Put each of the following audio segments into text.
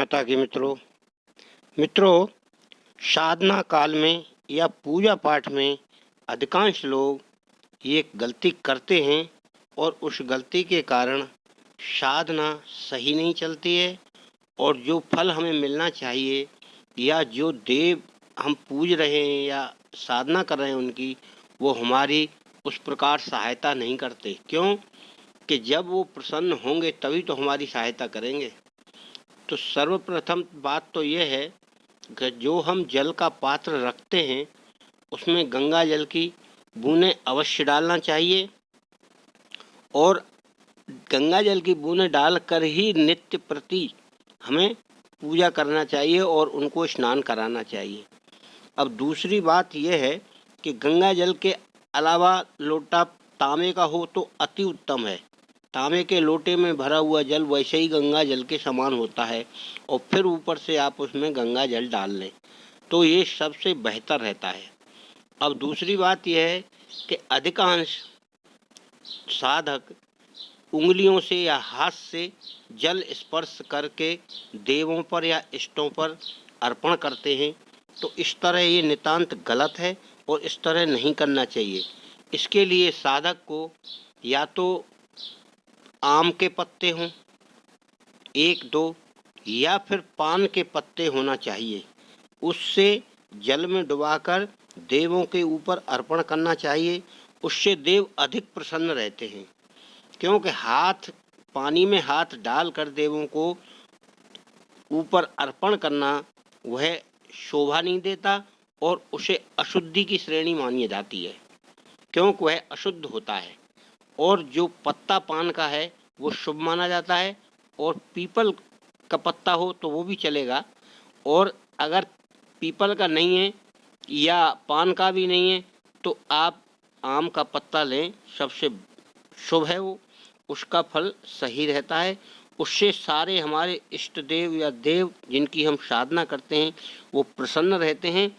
माता की मित्रों, साधना काल में या पूजा पाठ में अधिकांश लोग ये गलती करते हैं और उस गलती के कारण साधना सही नहीं चलती है और जो फल हमें मिलना चाहिए या जो देव हम पूज रहे हैं या साधना कर रहे हैं उनकी, वो हमारी उस प्रकार सहायता नहीं करते। क्यों कि जब वो प्रसन्न होंगे तभी तो हमारी सहायता करेंगे। तो सर्वप्रथम बात तो ये है कि जो हम जल का पात्र रखते हैं उसमें गंगा जल की बूंदें अवश्य डालना चाहिए और गंगा जल की बूंदें डालकर ही नित्य प्रति हमें पूजा करना चाहिए और उनको स्नान कराना चाहिए। अब दूसरी बात यह है कि गंगा जल के अलावा लोटा तांबे का हो तो अति उत्तम है। तांबे के लोटे में भरा हुआ जल वैसे ही गंगा जल के समान होता है और फिर ऊपर से आप उसमें गंगा जल डाल लें तो ये सबसे बेहतर रहता है। अब दूसरी बात यह है कि अधिकांश साधक उंगलियों से या हाथ से जल स्पर्श करके देवों पर या इष्टों पर अर्पण करते हैं, तो इस तरह ये नितांत गलत है और इस तरह नहीं करना चाहिए। इसके लिए साधक को या तो आम के पत्ते हों 1-2 या फिर पान के पत्ते होना चाहिए, उससे जल में डुबाकर देवों के ऊपर अर्पण करना चाहिए। उससे देव अधिक प्रसन्न रहते हैं, क्योंकि पानी में हाथ डालकर देवों को ऊपर अर्पण करना वह शोभा नहीं देता और उसे अशुद्धि की श्रेणी मानी जाती है, क्योंकि वह अशुद्ध होता है। और जो पत्ता पान का है वो शुभ माना जाता है और पीपल का पत्ता हो तो वो भी चलेगा, और अगर पीपल का नहीं है या पान का भी नहीं है तो आप आम का पत्ता लें, सबसे शुभ है वो, उसका फल सही रहता है। उससे सारे हमारे इष्ट देव या देव जिनकी हम साधना करते हैं वो प्रसन्न रहते हैं।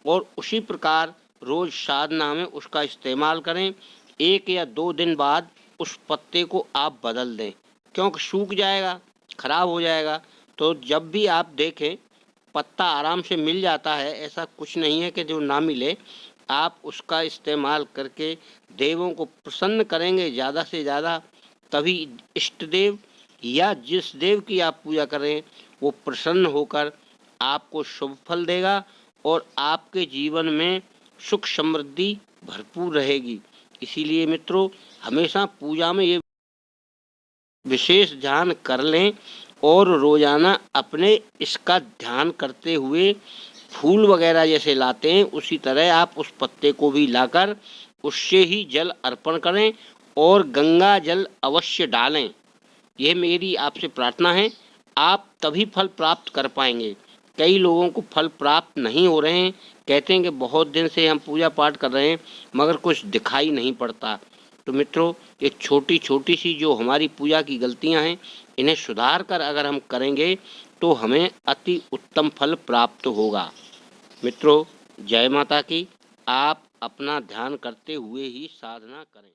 और उसी प्रकार रोज़ साधना में उसका इस्तेमाल करें। 1 या 2 दिन बाद उस पत्ते को आप बदल दें, क्योंकि सूख जाएगा, खराब हो जाएगा। तो जब भी आप देखें पत्ता आराम से मिल जाता है, ऐसा कुछ नहीं है कि जो ना मिले। आप उसका इस्तेमाल करके देवों को प्रसन्न करेंगे ज़्यादा से ज़्यादा, तभी इष्ट देव या जिस देव की आप पूजा कर रहे हैं वो प्रसन्न होकर आपको शुभ फल देगा और आपके जीवन में सुख समृद्धि भरपूर रहेगी। इसीलिए मित्रों, हमेशा पूजा में ये विशेष ध्यान कर लें और रोजाना अपने इसका ध्यान करते हुए फूल वगैरह जैसे लाते हैं उसी तरह आप उस पत्ते को भी लाकर उससे ही जल अर्पण करें और गंगा जल अवश्य डालें। यह मेरी आपसे प्रार्थना है, आप तभी फल प्राप्त कर पाएंगे। कई लोगों को फल प्राप्त नहीं हो रहे हैं, कहते हैं कि बहुत दिन से हम पूजा पाठ कर रहे हैं मगर कुछ दिखाई नहीं पड़ता। तो मित्रों, ये छोटी छोटी सी जो हमारी पूजा की गलतियां हैं, इन्हें सुधार कर अगर हम करेंगे तो हमें अति उत्तम फल प्राप्त होगा। मित्रों, जय माता की। आप अपना ध्यान करते हुए ही साधना करें।